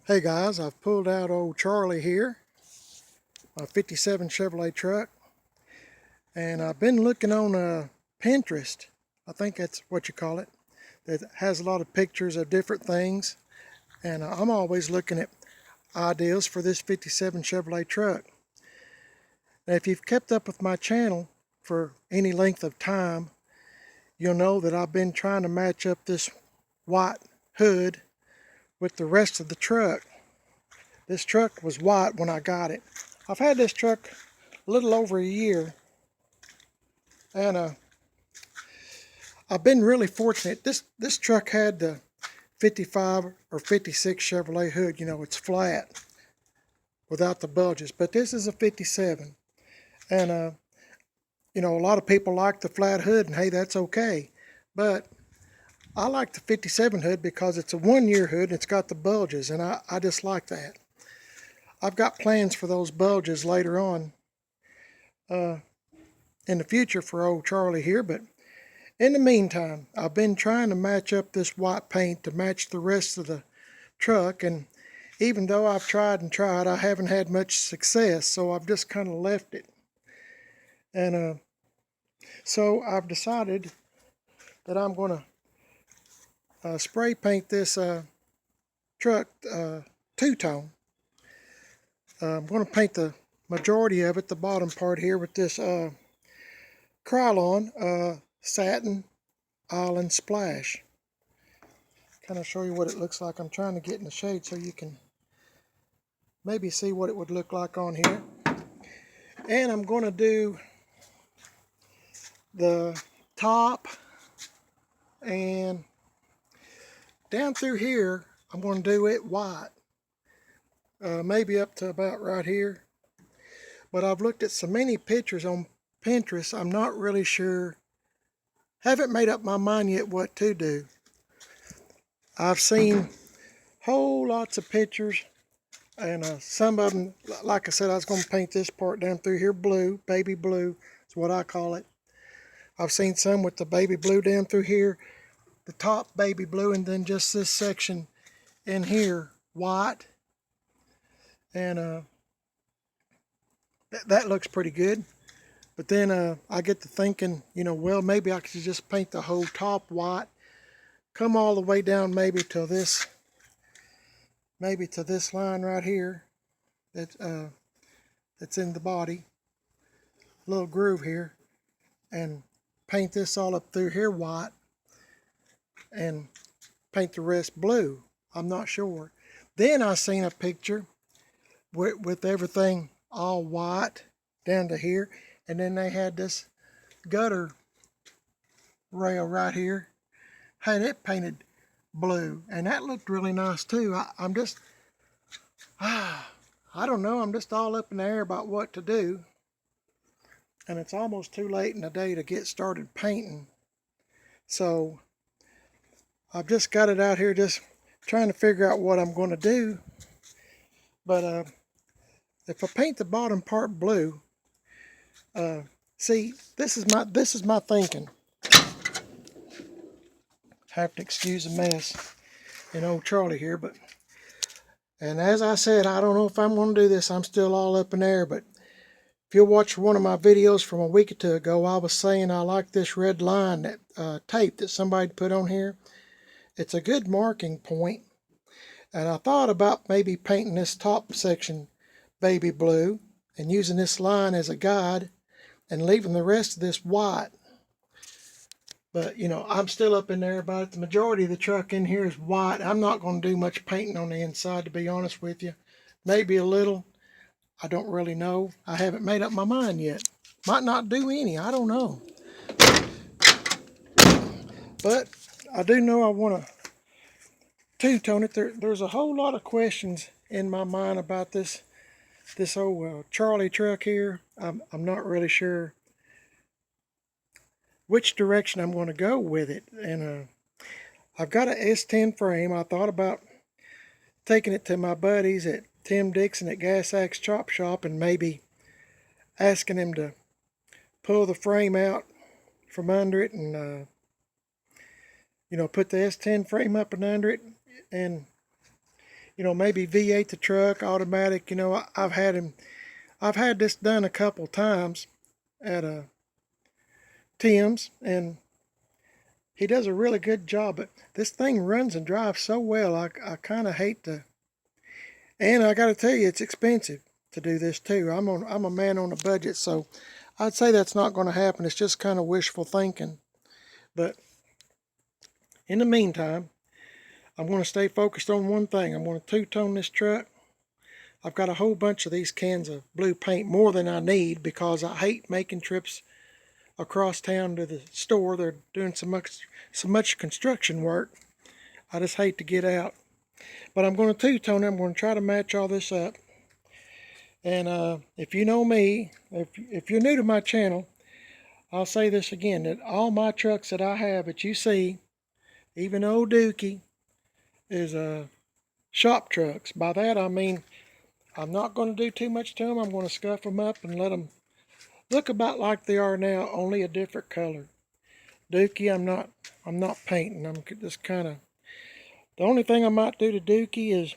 Hey guys, I've pulled out old Charlie here, a 57 Chevrolet truck, and I've been looking on Pinterest, I think that's what you call it, that has a lot of pictures of different things, and I'm always looking at ideas for this 57 Chevrolet truck. Now if you've kept up with my channel for any length of time, you'll know that I've been trying to match up this white hood with the rest of the truck. This truck was white when I got it. I've had this truck a little over a year, and I've been really fortunate. This truck had the 55 or 56 Chevrolet hood. You know, it's flat without the bulges, but this is a 57. And you know, a lot of people like the flat hood, and hey, that's okay. But I like the 57 hood because it's a 1-year hood and it's got the bulges, and I just like that. I've got plans for those bulges later on in the future for old Charlie here, but in the meantime, I've been trying to match up this white paint to match the rest of the truck, and even though I've tried and tried, I haven't had much success, so I've just kind of left it. And so I've decided that I'm going to spray paint this truck two-tone. I'm going to paint the majority of it, the bottom part here, with this Krylon satin island splash. Kind of show you what it looks like. I'm trying to get in the shade so you can maybe see what it would look like on here. And I'm going to do the top and down through here. I'm going to do it white, maybe up to about right here. But I've looked at so many pictures on Pinterest, I'm not really sure, haven't made up my mind yet what to do. I've seen whole lots of pictures, and some of them, like I said, I was going to paint this part down through here blue, baby blue is what I call it. I've seen some with the baby blue down through here, the top baby blue, and then just this section in here white. And that looks pretty good. But then I get to thinking, you know, well, maybe I could just paint the whole top white, come all the way down maybe to this line right here that's in the body, little groove here, and paint this all up through here white and paint the rest blue. I'm not sure. Then I seen a picture with everything all white down to here, and then they had this gutter rail right here, had it painted blue, and that looked really nice too. I'm just I don't know, I'm just all up in the air about what to do, and it's almost too late in the day to get started painting. So I've just got it out here just trying to figure out what I'm going to do. But if I paint the bottom part blue, see, this is my thinking. Have to excuse the mess in old Charlie here, and as I said, I don't know if I'm going to do this. I'm still all up in the air, but if you'll watch one of my videos from a week or two ago, I was saying I like this red line, that tape that somebody put on here. It's a good marking point, and I thought about maybe painting this top section baby blue and using this line as a guide and leaving the rest of this white. But, you know, I'm still up in there about it. The majority of the truck in here is white. I'm not going to do much painting on the inside, to be honest with you. Maybe a little. I don't really know. I haven't made up my mind yet. Might not do any. I don't know. But I do know I want to two-tone it. There's a whole lot of questions in my mind about this old Charlie truck here. I'm not really sure which direction I'm going to go with it. And I've got a S10 frame. I thought about taking it to my buddies at Tim Dixon at Gas Axe Chop Shop and maybe asking him to pull the frame out from under it and you know, put the S10 frame up and under it and you know, maybe V8 the truck, automatic. You know, I've had this done a couple times at Tim's, and he does a really good job. But this thing runs and drives so well, I kind of hate to. And I got to tell you, it's expensive to do this too. I'm a man on a budget, so I'd say that's not going to happen. It's just kind of wishful thinking. But in the meantime, I'm going to stay focused on one thing. I'm going to two-tone this truck. I've got a whole bunch of these cans of blue paint, more than I need, because I hate making trips across town to the store. They're doing so much construction work. I just hate to get out. But I'm going to two-tone it. I'm going to try to match all this up. And if you know me, if you're new to my channel, I'll say this again, that all my trucks that I have that you see, even old Dookie, is shop trucks. By that I mean I'm not going to do too much to them. I'm going to scuff them up and let them look about like they are now, only a different color. Dookie, I'm not painting. I'm just kind of, the only thing I might do to Dookie is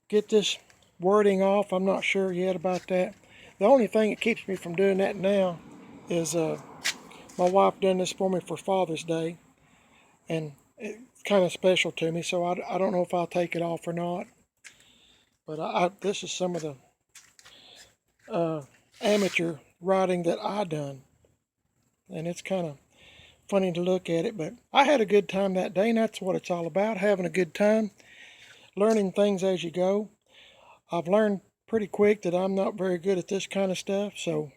get this wording off. I'm not sure yet about that. The only thing that keeps me from doing that now is my wife done this for me for Father's Day, and it's kind of special to me, so I don't know if I'll take it off or not. But this is some of the amateur writing that I done, and it's kind of funny to look at it. But I had a good time that day, and that's what it's all about, having a good time, learning things as you go. I've learned pretty quick that I'm not very good at this kind of stuff, so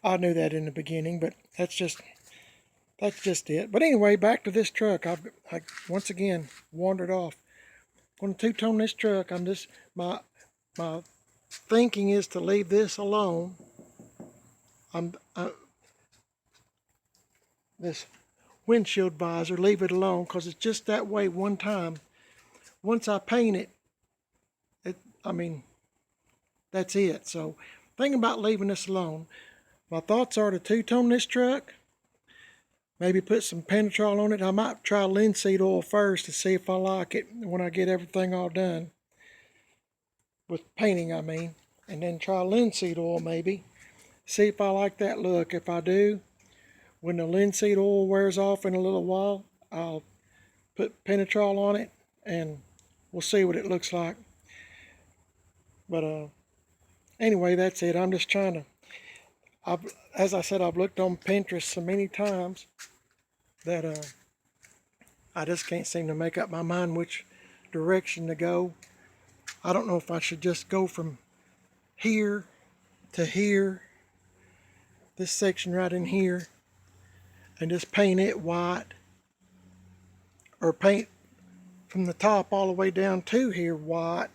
I knew that in the beginning, but that's just it. But anyway, back to this truck. I once again wandered off. I'm going to two-tone this truck. My thinking is to leave this alone. This windshield visor, leave it alone, because it's just that way one time. Once I paint it, I mean, that's it. So thinking about leaving this alone. My thoughts are to two-tone this truck, maybe put some penetrol on it. I might try linseed oil first to see if I like it when I get everything all done. With painting, I mean. And then try linseed oil maybe. See if I like that look. If I do, when the linseed oil wears off in a little while, I'll put penetrol on it and we'll see what it looks like. But anyway, that's it. I'm just trying to, as I said, I've looked on Pinterest so many times that I just can't seem to make up my mind which direction to go. I don't know if I should just go from here to here, this section right in here, and just paint it white, or paint from the top all the way down to here white,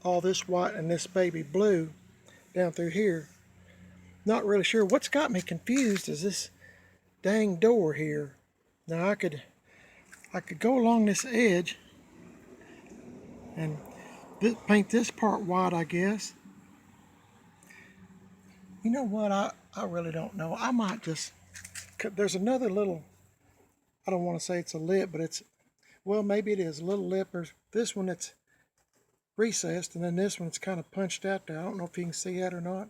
all this white and this baby blue down through here. Not really sure. What's got me confused is this dang door here. Now I could go along this edge and paint this part white, I guess. You know what, I really don't know. I might just, there's another little, I don't want to say it's a lip, but it's, well, maybe it is a little lip. There's this one that's recessed, and then this one's kind of punched out there. I don't know if you can see that or not.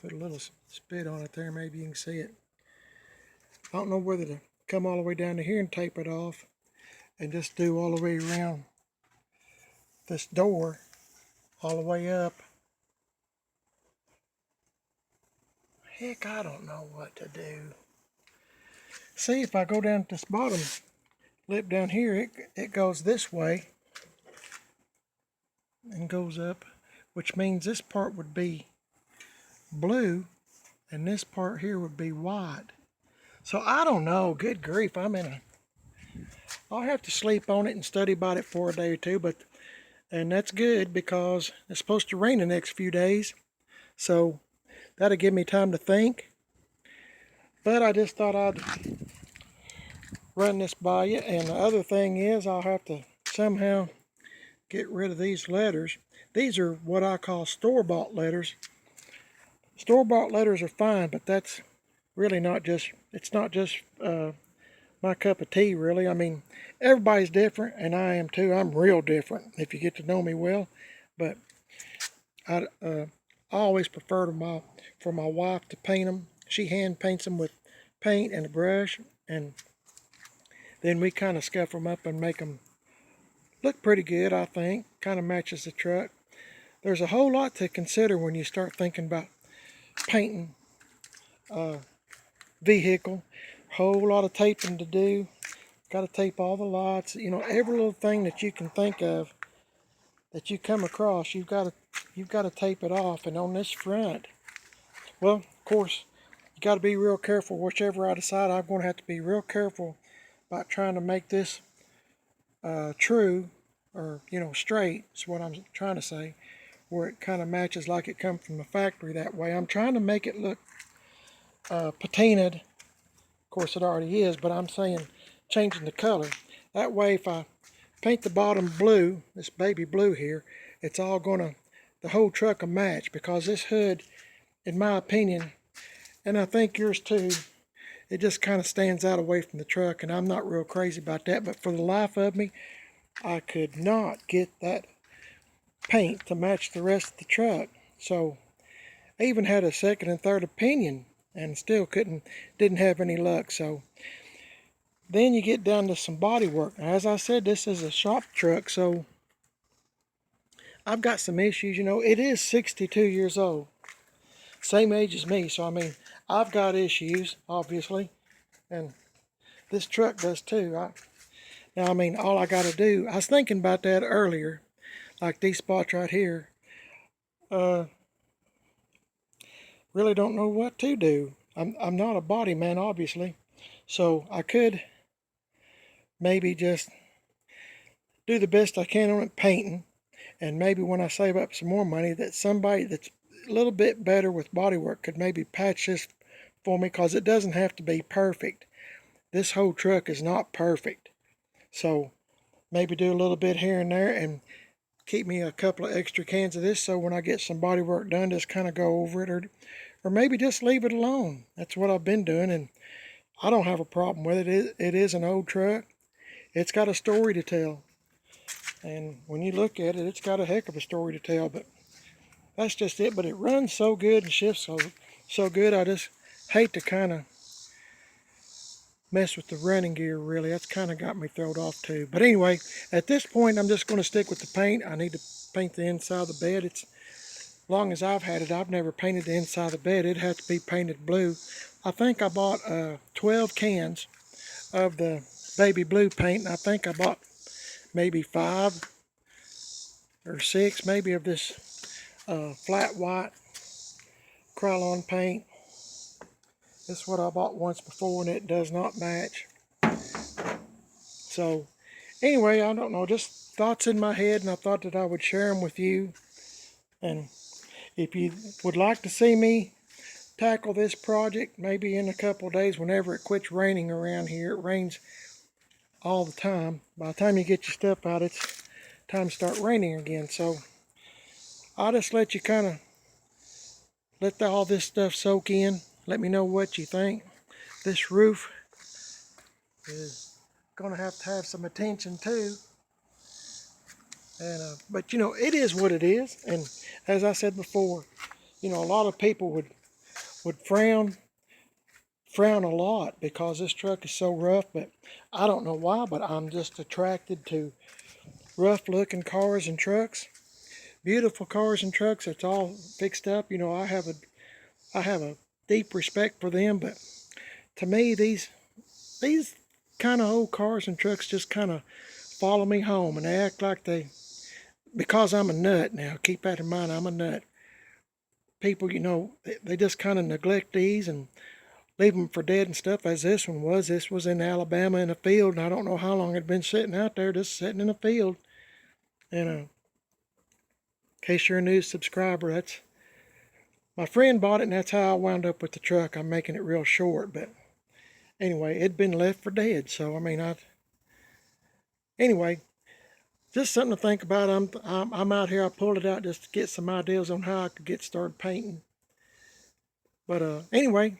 Put a little spit on it there, maybe you can see it. I don't know whether to come all the way down to here and tape it off and just do all the way around this door all the way up. Heck, I don't know what to do. See, if I go down to this bottom lip down here, it goes this way and goes up, which means this part would be blue and this part here would be white. So I don't know. Good grief, I'll have to sleep on it and study about it for a day or two, and that's good because it's supposed to rain the next few days, so that'll give me time to think. But I just thought I'd run this by you. And the other thing is, I'll have to somehow get rid of these letters. These are what I call store-bought letters. Store-bought letters are fine, but that's really not just, it's not just my cup of tea, really. I mean, everybody's different, and I am too. I'm real different if you get to know me well. But I always prefer for my wife to paint them. She hand paints them with paint and a brush, and then we kind of scuff them up and make them look pretty good, I think. Kind of matches the truck. There's a whole lot to consider when you start thinking about painting a vehicle. Whole lot of taping to do. Got to tape all the lights. You know, every little thing that you can think of that you come across, you've got to tape it off. And on this front, well, of course, you got to be real careful. Whichever I decide, I'm going to have to be real careful about trying to make this true, or straight. Is what I'm trying to say, where it kind of matches like it comes from the factory that way. I'm trying to make it look patinaed. Of course, it already is, but I'm saying changing the color. That way, if I paint the bottom blue, this baby blue here, it's all gonna, the whole truck will match, because this hood, in my opinion, and I think yours too, it just kind of stands out away from the truck, and I'm not real crazy about that. But for the life of me, I could not get that paint to match the rest of the truck. So I even had a second and third opinion and still didn't have any luck. So then you get down to some body work. As I said, this is a shop truck, so I've got some issues. It is 62 years old, same age as me. So I mean, I've got issues, obviously, and this truck does too. Now, I mean, all I got to do, I was thinking about that earlier, like these spots right here. Really don't know what to do. I'm not a body man, obviously, so I could maybe just do the best I can on it painting, and maybe when I save up some more money, that somebody that's a little bit better with body work could maybe patch this for me, because it doesn't have to be perfect. This whole truck is not perfect, so maybe do a little bit here and there, and keep me a couple of extra cans of this, so when I get some body work done, just kind of go over it, or maybe just leave it alone. That's what I've been doing, and I don't have a problem with it. It is an old truck. It's got a story to tell, and when you look at it, it's got a heck of a story to tell. But that's just it. But it runs so good and shifts so good. I just hate to kind of mess with the running gear, really. That's kind of got me thrown off too. But anyway, at this point, I'm just going to stick with the paint. I need to paint the inside of the bed. It's long as I've had it, I've never painted the inside of the bed. It had to be painted blue. I think I bought 12 cans of the baby blue paint, and I think I bought maybe 5 or 6 maybe of this flat white Krylon paint. This is what I bought once before, and it does not match. So anyway, I don't know, just thoughts in my head, and I thought that I would share them with you. And if you would like to see me tackle this project, maybe in a couple of days, whenever it quits raining around here. It rains all the time. By the time you get your stuff out, it's time to start raining again. So I'll just let you kind of let all this stuff soak in. Let me know what you think. This roof is going to have some attention too. And but it is what it is. And as I said before, a lot of people would frown a lot because this truck is so rough, but I don't know why, but I'm just attracted to rough looking cars and trucks. Beautiful cars and trucks. It's all fixed up. I have a deep respect for them, but to me, these kind of old cars and trucks just kind of follow me home, and they act like because I'm a nut now. Keep that in mind, I'm a nut. People, they just kind of neglect these and leave them for dead and stuff, as this one was. This was in Alabama in a field, and I don't know how long it had been sitting out there, just sitting in a field. And in case you're a new subscriber, that's my friend bought it, and that's how I wound up with the truck. I'm making it real short, but anyway, it'd been left for dead. So I mean, anyway, just something to think about. I'm out here. I pulled it out just to get some ideas on how I could get started painting. But anyway,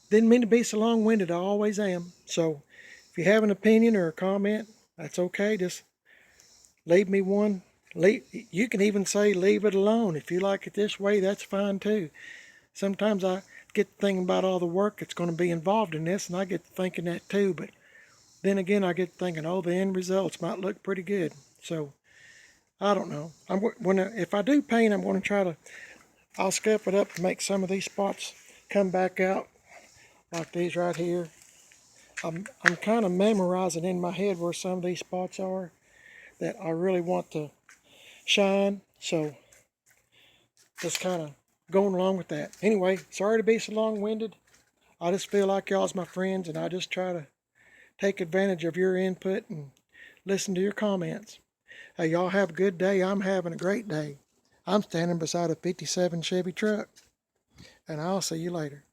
Didn't mean to be so long-winded. I always am. So if you have an opinion or a comment, that's okay. Just leave me one. You can even say leave it alone. If you like it this way, that's fine too. Sometimes I get thinking about all the work that's going to be involved in this, and I get thinking that too. But then again, I get thinking, oh, the end results might look pretty good. So I don't know. If I do paint, I'm going to try to. I'll scuff it up to make some of these spots come back out like these right here. I'm kind of memorizing in my head where some of these spots are that I really want to shine. So just kind of going along with that. Anyway, sorry to be so long-winded. I just feel like y'all's my friends, and I just try to take advantage of your input and listen to your comments. Hey, y'all have a good day. I'm having a great day. I'm standing beside a '57 Chevy truck, and I'll see you later.